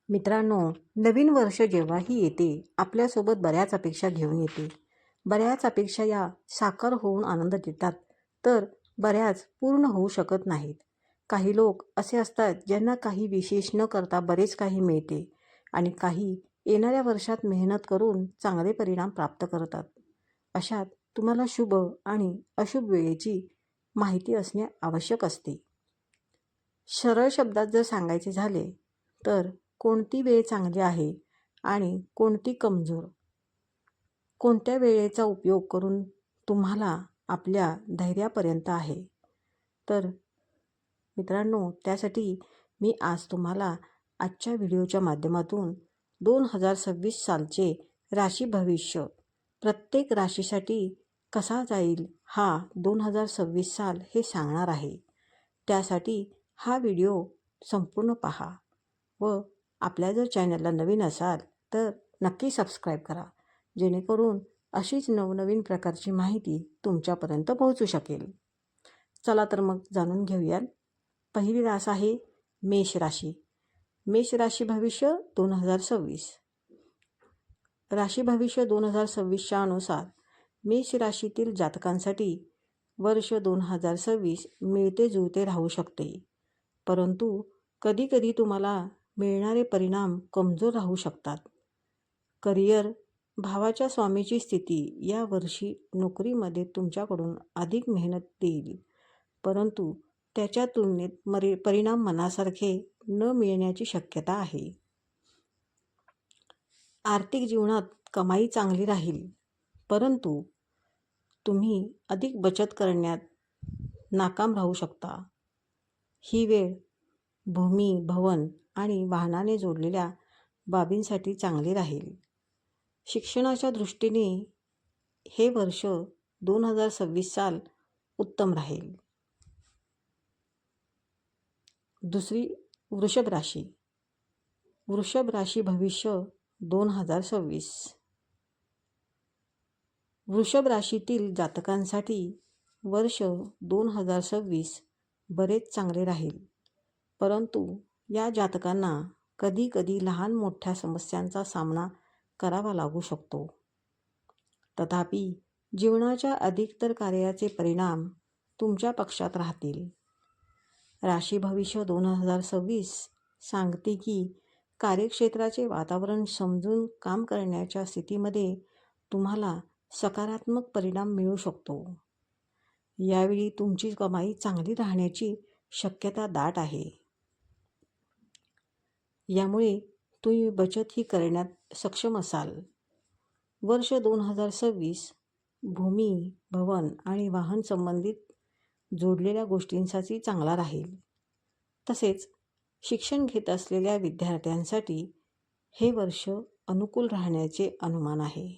मित्रांनो, नवीन वर्ष जेव्हाही येते, आपल्यासोबत बऱ्याच अपेक्षा घेऊन येते. बऱ्याच अपेक्षा या साकार होऊन आनंद देतात, तर बऱ्याच पूर्ण होऊ शकत नाहीत. काही लोक असे असतात ज्यांना काही विशेष न करता बरेच काही मिळते आणि काही येणाऱ्या वर्षात मेहनत करून चांगले परिणाम प्राप्त करतात. अशात तुम्हाला शुभ आणि अशुभ वेळेची माहिती असणे आवश्यक असते. सरळ शब्दात जर सांगायचे झाले तर कोणती वेळ चांगली आहे आणि कोणती कमजोर, कोणत्या वेळेचा उपयोग करून तुम्हाला आपल्या धैर्यापर्यंत आहे. तर मित्रांनो, त्यासाठी मी आज तुम्हाला आजच्या व्हिडिओच्या माध्यमातून 2026 सालचे राशी भविष्य प्रत्येक राशीसाठी कसा जाईल हा 2026 साल हे सांगणार आहे. त्यासाठी हा व्हिडिओ संपूर्ण पहा व आपल्या जर चॅनलला नवीन असाल तर नक्की सबस्क्राईब करा, जेणेकरून अशीच नवनवीन प्रकारची माहिती तुमच्यापर्यंत पोहोचू शकेल. चला तर मग जाणून घेऊयात. पहिली रास आहे मेष राशी. मेष राशी भविष्य 2026. राशी भविष्य 2026च्या अनुसार मेष राशीतील जातकांसाठी वर्ष 2026 मिळते जुळते राहू शकते, परंतु कधीकधी तुम्हाला मिळणारे परिणाम कमजोर राहू शकतात. करिअर, भावाच्या स्वामीची स्थिती या वर्षी नोकरीमध्ये तुमच्याकडून अधिक मेहनत देईल, परंतु त्याच्या तुलनेत परिणाम मनासारखे न मिळण्याची शक्यता आहे. आर्थिक जीवनात कमाई चांगली राहील, परंतु तुम्ही अधिक बचत करण्यात नाकाम राहू शकता. ही वेळ भूमी, भवन आणि वाहनाने जोडलेल्या बाबींसाठी चांगली राहील. शिक्षणाच्या दृष्टीने हे वर्ष 2026 साल उत्तम राहील. दुसरी वृषभ राशी. वृषभ राशी भविष्य 2026. वृषभ राशीतील जातकांसाठी वर्ष 2026 बरेच चांगले राहील, परंतु या जातकांना कधी कधी लहान मोठ्या समस्यांचा सामना करावा लागू शकतो. तथापि जीवनाच्या अधिकतर कार्याचे परिणाम तुमच्या पक्षात राहतील. राशी भविष्य 2026 सांगते की कार्यक्षेत्राचे वातावरण समजून काम करण्याच्या स्थितीमध्ये तुम्हाला सकारात्मक परिणाम मिळू शकतो. यावेळी तुमची कमाई चांगली राहण्याची शक्यता दाट आहे. यामुळे तुम्ही बचतही करण्यात सक्षम असाल. वर्ष 2026 भूमी, भवन आणि वाहन संबंधित जोडलेल्या गोष्टींसाठी चांगला राहील. तसेच शिक्षण घेत असलेल्या विद्यार्थ्यांसाठी हे वर्ष अनुकूल राहण्याचे अनुमान आहे.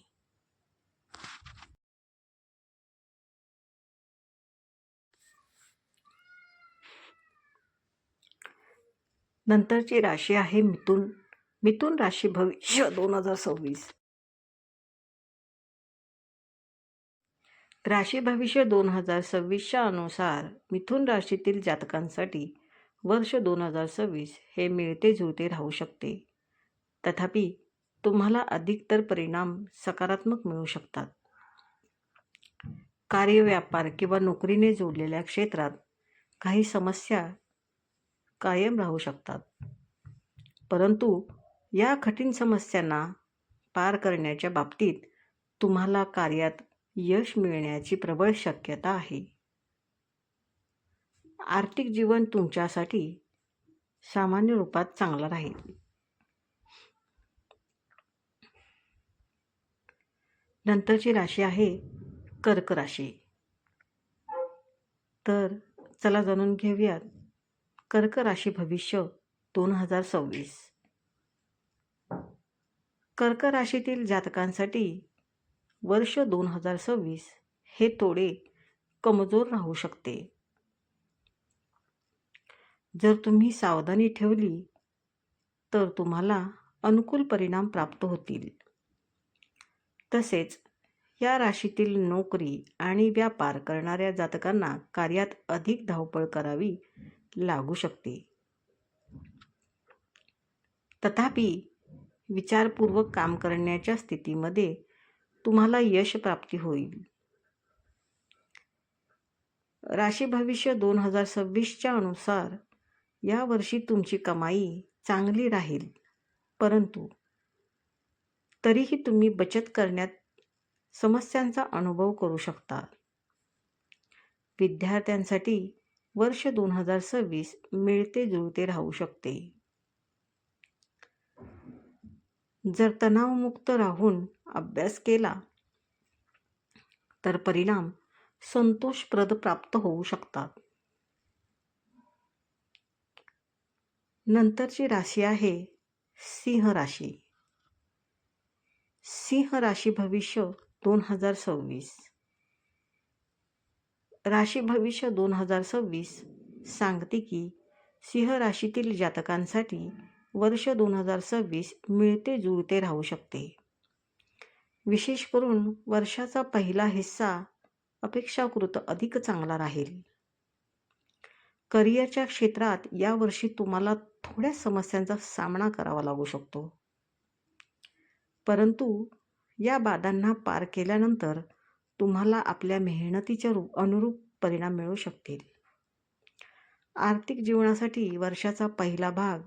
नंतरची राशी आहे मिथुन. मिथुन राशी भविष्य 2026. राशी भविष्य 2026च्या अनुसार मिथुन राशीतील जातकांसाठी वर्ष 2026 हे मिळते जुळते राहू शकते. तथापि तुम्हाला अधिकतर परिणाम सकारात्मक मिळू शकतात. कार्य, व्यापार किंवा नोकरीने जोडलेल्या क्षेत्रात काही समस्या कायम राहू शकतात, परंतु या कठीण समस्यांना पार करण्याच्या बाबतीत तुम्हाला कार्यात यश मिळण्याची प्रबळ शक्यता आहे. आर्थिक जीवन तुमच्यासाठी सामान्य रूपात चांगला राहील. नंतरची राशी आहे कर्क राशी. तर चला जाणून घेऊयात कर्क राशी भविष्य 2026. कर्क राशीतील जातकांसाठी वर्ष 2026 हे थोडे कमजोर राहू शकते. जर तुम्ही सावधानी ठेवली तर तुम्हाला अनुकूल परिणाम प्राप्त होतील. तसेच या राशीतील नोकरी आणि व्यापार करणाऱ्या जातकांना कार्यात अधिक धावपळ करावी लागू शकते. तथापि विचारपूर्वक काम करण्याच्या स्थितीमध्ये तुम्हाला यश प्राप्ती होईल. राशी भविष्य 2026च्या अनुसार यावर्षी तुमची कमाई चांगली राहील, परंतु तरीही तुम्ही बचत करण्यात समस्यांचा अनुभव करू शकता. विद्यार्थ्यांसाठी वर्ष 2026 मिळते जुळते राहू शकते. जर तणावमुक्त राहून अभ्यास केला तर परिणाम संतोषप्रद प्राप्त होऊ शकतात. नंतरची राशी आहे सिंह राशी. सिंह राशी भविष्य 2026. राशी भविष्य 2026 सांगते की सिंह राशीतील जातकांसाठी वर्ष 2026 मिळते जुळते राहू शकते. विशेष करून वर्षाचा पहिला हिस्सा अपेक्षाकृत अधिक चांगला राहील. करिअरच्या क्षेत्रात यावर्षी तुम्हाला थोड्या समस्यांचा सामना करावा लागू शकतो, परंतु या बाधांना पार केल्यानंतर तुम्हाला आपल्या मेहनतीच्या अनुरूप परिणाम मिळू शकतील. आर्थिक जीवनासाठी वर्षाचा पहिला भाग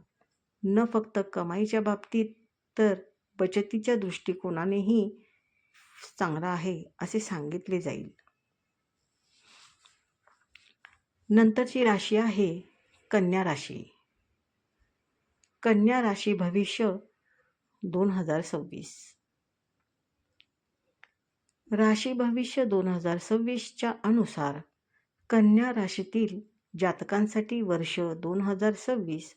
न फक्त कमाईच्या बाबतीत तर बचतीच्या दृष्टिकोनानेही चांगला आहे असे सांगितले जाईल. नंतरची राशी आहे कन्या राशी. कन्या राशी भविष्य 2026. राशी भविष्य 2026च्या अनुसार कन्या राशीतील जातकांसाठी वर्ष 2026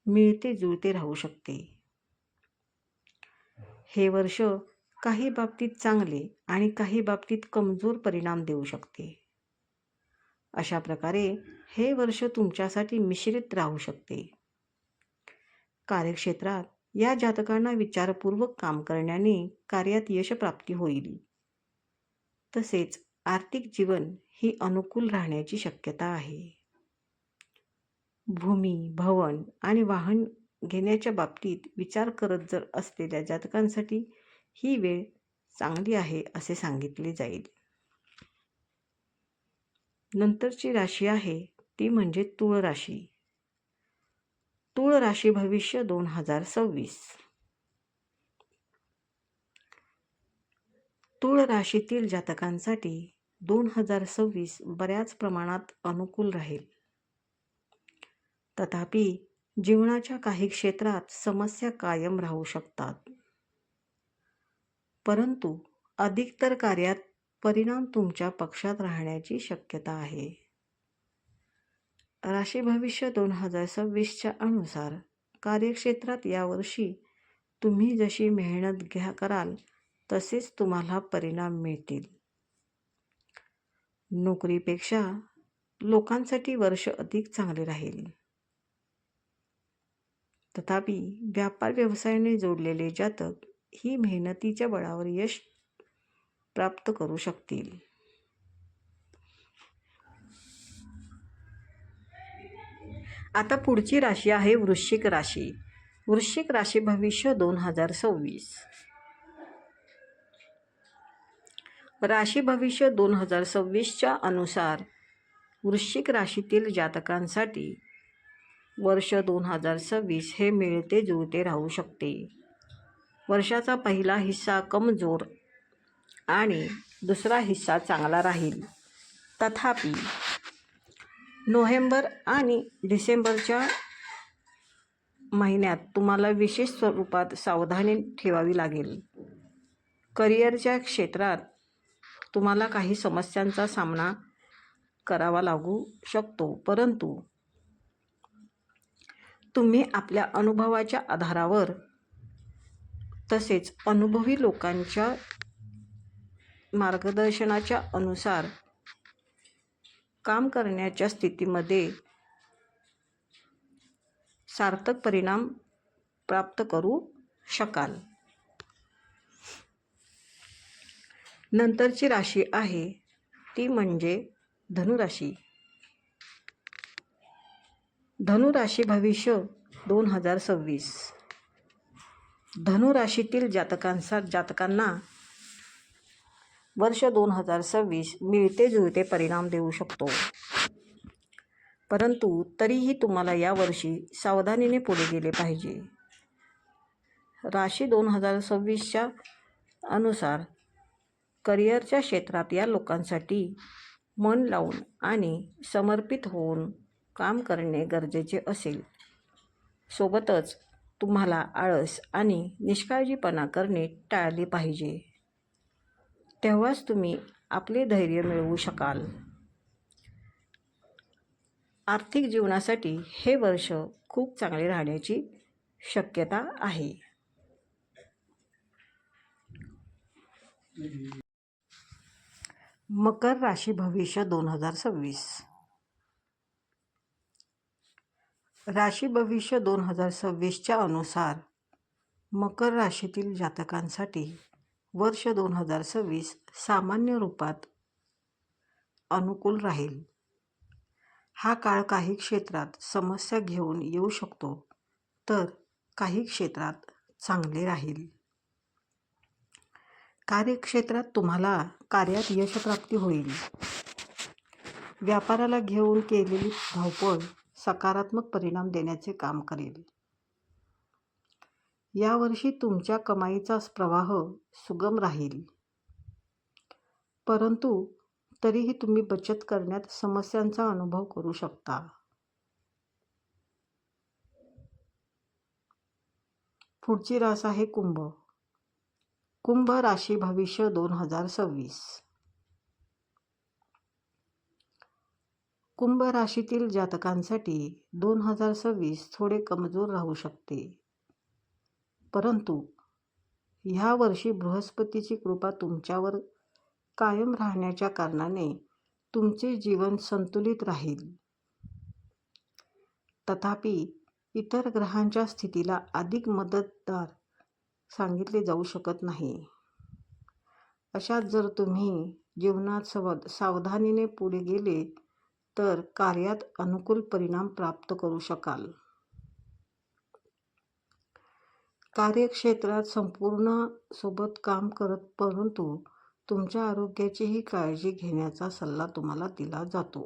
मिळते जुळते राहू शकते. हे वर्ष काही बाबतीत चांगले आणि काही बाबतीत कमजोर परिणाम देऊ शकते. अशा प्रकारे हे वर्ष तुमच्यासाठी मिश्रित राहू शकते. कार्यक्षेत्रात या जातकांना विचारपूर्वक काम करण्याने कार्यात यश प्राप्ती होईल. तसेच आर्थिक जीवन ही अनुकूल राहण्याची शक्यता आहे. भूमी, भवन आणि वाहन घेण्याच्या बाबतीत विचार करत जर असलेल्या जातकांसाठी ही वेळ चांगली आहे असे सांगितले जाईल. नंतरची राशी आहे ती म्हणजे तुळ राशी. तुळ राशी भविष्य 2026. तुळ राशीतील जातकांसाठी 2026 बऱ्याच प्रमाणात अनुकूल राहील. तथापि जीवनाच्या काही क्षेत्रात समस्या कायम राहू शकतात, परंतु अधिकतर कार्यात परिणाम तुमच्या पक्षात राहण्याची शक्यता आहे. राशी भविष्य 2026च्या अनुसार कार्यक्षेत्रात यावर्षी तुम्ही जशी मेहनत कराल तसेच तुम्हाला परिणाम मिळतील. नोकरीपेक्षा लोकांसाठी वर्ष अधिक चांगले राहील. तथापि व्यापार व्यवसायाने जोडलेले जातक ही मेहनतीच्या बळावर यश प्राप्त करू शकतील. आता पुढची राशी आहे वृश्चिक राशी. वृश्चिक राशी भविष्य 2026. राशी भविष्य 2026च्या अनुसार वृश्चिक राशीतील जातकांसाठी वर्ष 2026 हे मिळते जुळते राहू शकते. वर्षाचा पहिला हिस्सा कमजोर आणि दुसरा हिस्सा चांगला राहील. तथापि नोव्हेंबर आणि डिसेंबरच्या महिन्यात तुम्हाला विशेष स्वरूपात सावधानी ठेवावी लागेल. करिअरच्या क्षेत्रात तुम्हाला काही समस्यांचा सामना करावा लागू शकतो, परंतु तुम्ही आपल्या अनुभवाच्या आधारावर तसेच अनुभवी लोकांच्या मार्गदर्शनाच्या अनुसार काम करण्याच्या स्थितीमध्ये सार्थक परिणाम प्राप्त करू शकाल. नंतरची राशी आहे ती म्हणजे धनुराशी. धनुराशी भविष्य 2026. धनुराशीतील जातकांना वर्ष 2026 मिळते जुळते परिणाम देऊ शकतो. परंतु तरीही तुम्हाला यावर्षी सावधानीने पुढे गेले पाहिजे. राशी 2026च्या अनुसार करिअरच्या क्षेत्रात या लोकांसाठी मन लावून आणि समर्पित होऊन काम करणे गरजेचे असेल. सोबतच तुम्हाला आळस आणि निष्काळजीपणा करणे टाळले पाहिजे. तेव्हाच तुम्ही आपले धैर्य मिळवू शकाल. आर्थिक जीवनासाठी हे वर्ष खूप चांगले राहण्याची शक्यता आहे. मकर राशी भविष्य 2026. राशी भविष्य 2026च्या अनुसार मकर राशीतील जातकांसाठी वर्ष 2026 सामान्य रूपात अनुकूल राहील. हा काळ काही क्षेत्रात समस्या घेऊन येऊ शकतो, तर काही क्षेत्रात चांगले राहील. कार्यक्षेत्रात तुम्हाला कार्यात यशप्राप्ती होईल. व्यापाराला घेऊन केलेली धावपळ सकारात्मक परिणाम देण्याचे काम करेल. यावर्षी तुमच्या कमाईचा प्रवाह सुगम राहील, परंतु तरीही तुम्ही बचत करण्यात समस्यांचा अनुभव करू शकता. पुढची रास आहे कुंभ. कुंभ राशी भविष्य 2026. कुंभ राशीतील जातकांसाठी 2026 थोडे कमजोर राहू शकते, परंतु ह्या वर्षी बृहस्पतीची कृपा तुमच्यावर कायम राहण्याच्या कारणाने तुमचे जीवन संतुलित राहील. तथापि इतर ग्रहांच्या स्थितीला अधिक मदतदार सांगितले जाऊ शकत नाही. अशात जर तुम्ही जीवनात सावधानीने पुढे गेले तर कार्यात अनुकूल परिणाम प्राप्त करू शकाल. कार्यक्षेत्रात संपूर्ण सोबत काम करत, परंतु तुमच्या आरोग्याचीही काळजी घेण्याचा सल्ला तुम्हाला दिला जातो.